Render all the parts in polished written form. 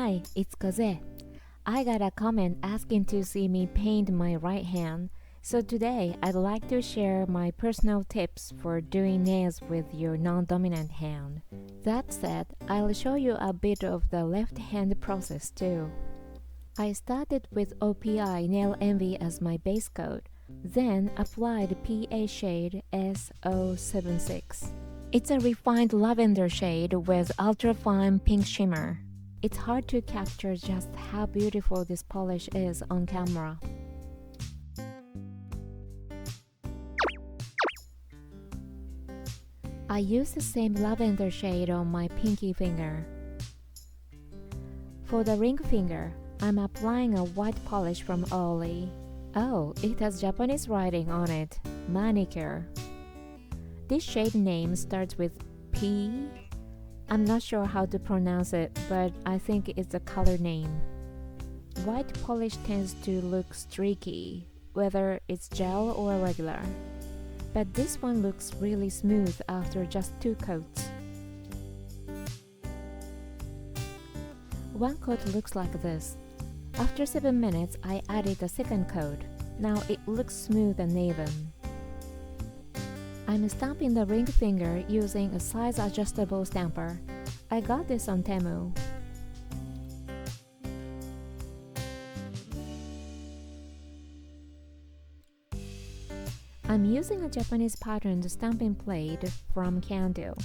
Hi, it's Kozue. I got a comment asking to see me paint my right hand, so today I'd like to share my personal tips for doing nails with your non-dominant hand. That said, I'll show you a bit of the left hand process too. I started with OPI Nail Envy as my base coat, then applied PA shade S076. It's a refined lavender shade with ultra-fine pink shimmer. It's hard to capture just how beautiful this polish is on camera. I use the same lavender shade on my pinky finger. For the ring finger, I'm applying a white polish from Oli. Oh, it has Japanese writing on it, manicure. This shade name starts with P. I'm not sure how to pronounce it, but I think it's a color name. White polish tends to look streaky, whether it's gel or regular. But this one looks really smooth after just 2 coats. One coat looks like this. After 7 minutes, I added a second coat. Now it looks smooth and even. I'm stamping the ring finger using a size-adjustable stamper. I got this on Temu. I'm using a Japanese patterned stamping plate from CanDo.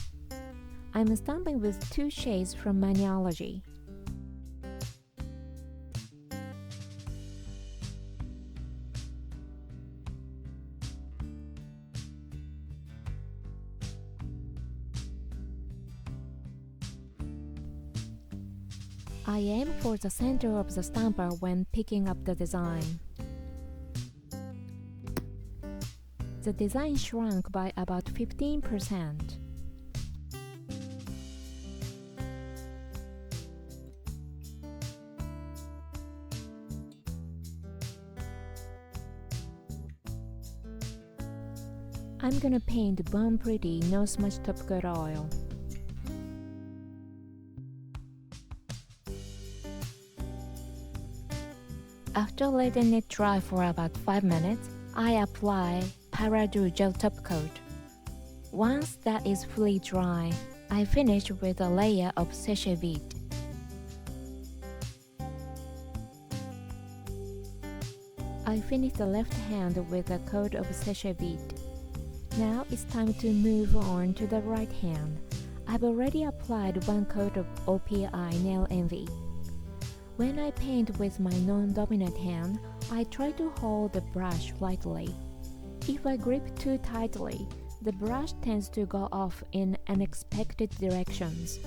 I'm stamping with 2 shades from Allergies. I aim for the center of the stamper when picking up the design. The design shrunk by about 15%. I'm gonna paint Bone Pretty No Smudge Top Coat Oil. After letting it dry for about 5 minutes, I apply Paradu Gel Top Coat. Once that is fully dry, I finish with a layer of sachet vide. I finish the left hand with a coat of sachet vide. Now it's time to move on to the right hand. I've already applied 1 coat of OPI Nail Envy. When I paint with my non-dominant hand, I try to hold the brush lightly. If I grip too tightly, the brush tends to go off in unexpected directions.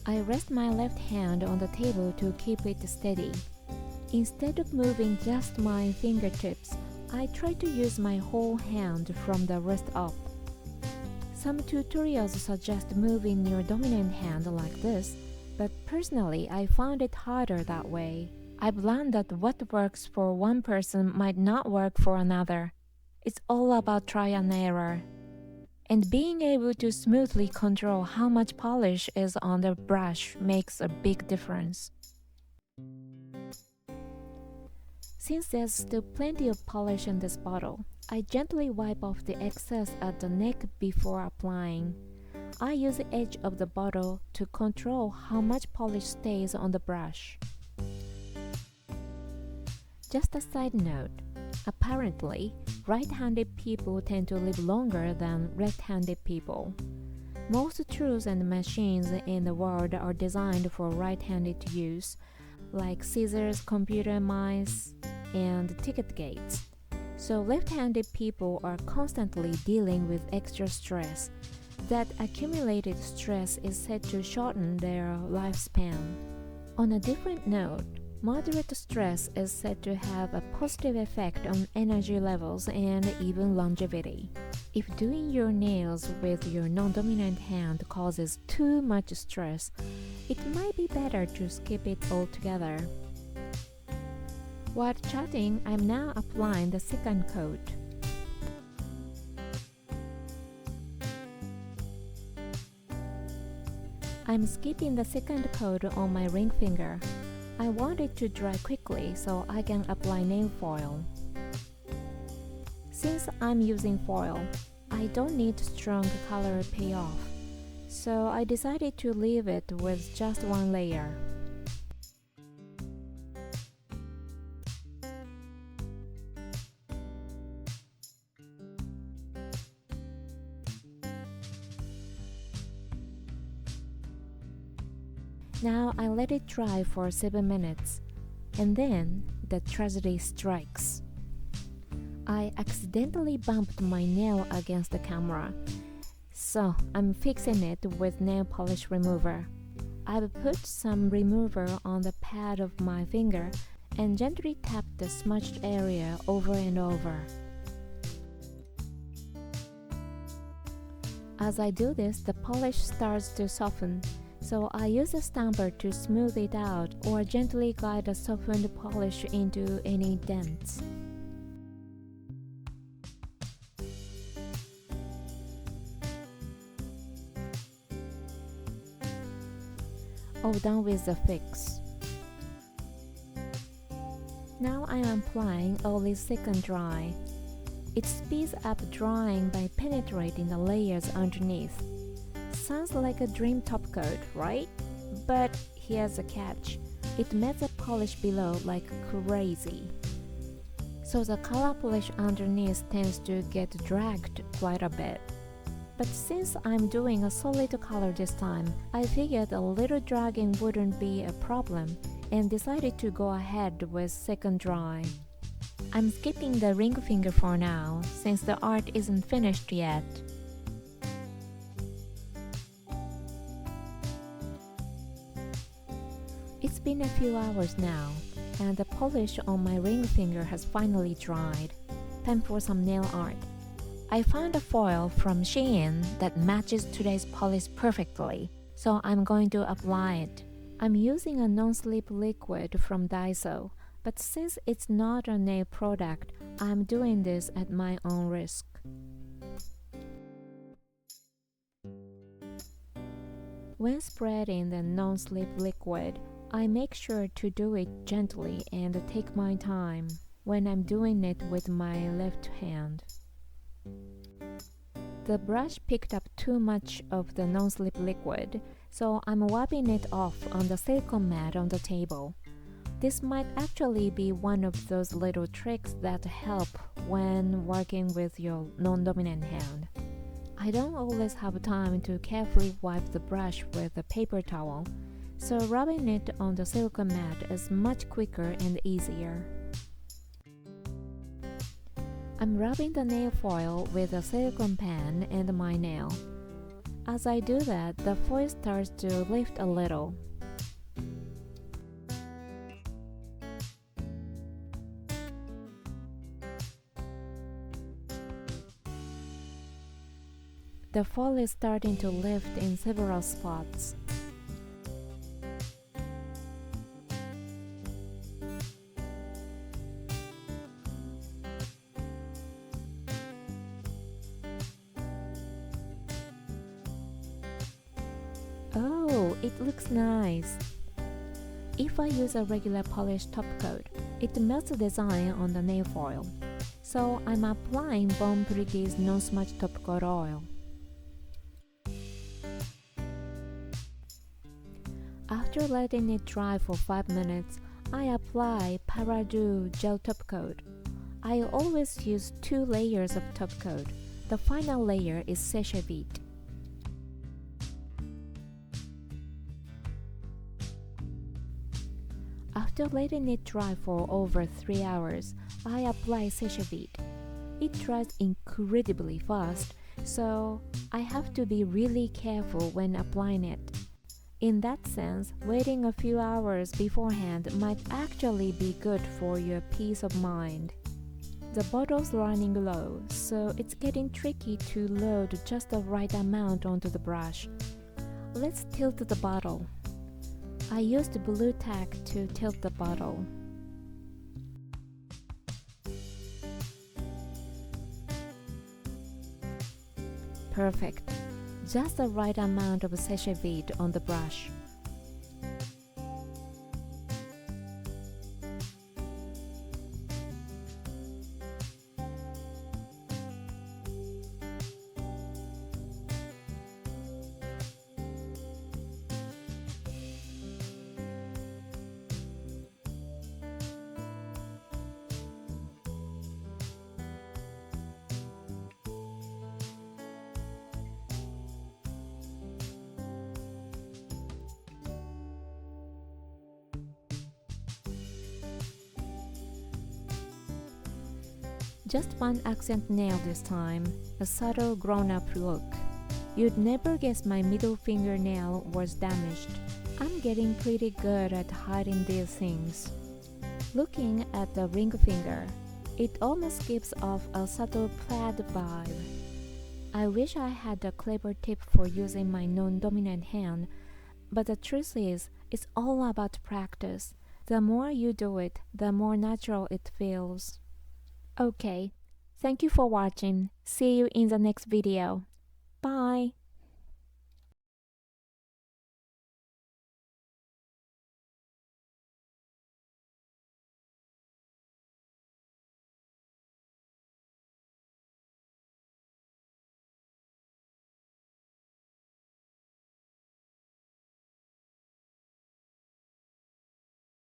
I rest my left hand on the table to keep it steady. Instead of moving just my fingertips, I try to use my whole hand from the wrist up. Some tutorials suggest moving your dominant hand like this, but personally I found it harder that way. I've learned that what works for one person might not work for another. It's all about trial and error. And being able to smoothly control how much polish is on the brush makes a big difference. Since there's still plenty of polish in this bottle, I gently wipe off the excess at the neck before applying. I use the edge of the bottle to control how much polish stays on the brush. Just a side note, apparently, right-handed people tend to live longer than left-handed people. Most tools and machines in the world are designed for right-handed use, like scissors, computer mice, and ticket gates. So left-handed people are constantly dealing with extra stress. That accumulated stress is said to shorten their lifespan. On a different note, moderate stress is said to have a positive effect on energy levels and even longevity. If doing your nails with your non-dominant hand causes too much stress, it might be better to skip it altogether. While chatting, I'm now applying the second coat. I'm skipping the second coat on my ring finger. I want it to dry quickly so I can apply nail foil. Since I'm using foil, I don't need strong color payoff, so I decided to leave it with just one layer. Now I let it dry for 7 minutes, and then the tragedy strikes. I accidentally bumped my nail against the camera, so I'm fixing it with nail polish remover. I've put some remover on the pad of my finger and gently tapped the smudged area over and over. As I do this, the polish starts to soften, so I use a stamper to smooth it out or gently guide the softened polish into any dents. All done with the fix. Now I am applying only second dry. It speeds up drying by penetrating the layers underneath. Sounds like a dream top coat, right? But here's a catch. It makes the polish below like crazy. So the color polish underneath tends to get dragged quite a bit. But since I'm doing a solid color this time, I figured a little dragging wouldn't be a problem and decided to go ahead with second dry. I'm skipping the ring finger for now, since the art isn't finished yet. It's been a few hours now, and the polish on my ring finger has finally dried. Time for some nail art. I found a foil from Shein that matches today's polish perfectly, so I'm going to apply it. I'm using a non-slip liquid from Daiso, but since it's not a nail product, I'm doing this at my own risk. When spreading the non-slip liquid, I make sure to do it gently and take my time when I'm doing it with my left hand. The brush picked up too much of the non-slip liquid, so I'm wiping it off on the silicone mat on the table. This might actually be one of those little tricks that help when working with your non-dominant hand. I don't always have time to carefully wipe the brush with a paper towel, so rubbing it on the silicone mat is much quicker and easier. I'm rubbing the nail foil with a silicone pen and my nail. As I do that, the foil starts to lift a little. The foil is starting to lift in several spots. Oh, it looks nice. If I use a regular polished top coat, it melts the design on the nail foil. So I'm applying Bon Pretty's non-smudge top coat oil. After letting it dry for 5 minutes, I apply Paradu gel top coat. I always use 2 layers of top coat. The final layer is sèche vite. After letting it dry for over 3 hours, I apply sèche vite. It dries incredibly fast, so I have to be really careful when applying it. In that sense, waiting a few hours beforehand might actually be good for your peace of mind. The bottle's running low, so it's getting tricky to load just the right amount onto the brush. Let's tilt the bottle. I used blue tack to tilt the bottle. Perfect. Just the right amount of sachet bead on the brush. Just one accent nail this time, a subtle grown-up look. You'd never guess my middle fingernail was damaged. I'm getting pretty good at hiding these things. Looking at the ring finger, it almost gives off a subtle plaid vibe. I wish I had a clever tip for using my non-dominant hand, but the truth is, it's all about practice. The more you do it, the more natural it feels. Okay, thank you for watching. See you in the next video. Bye!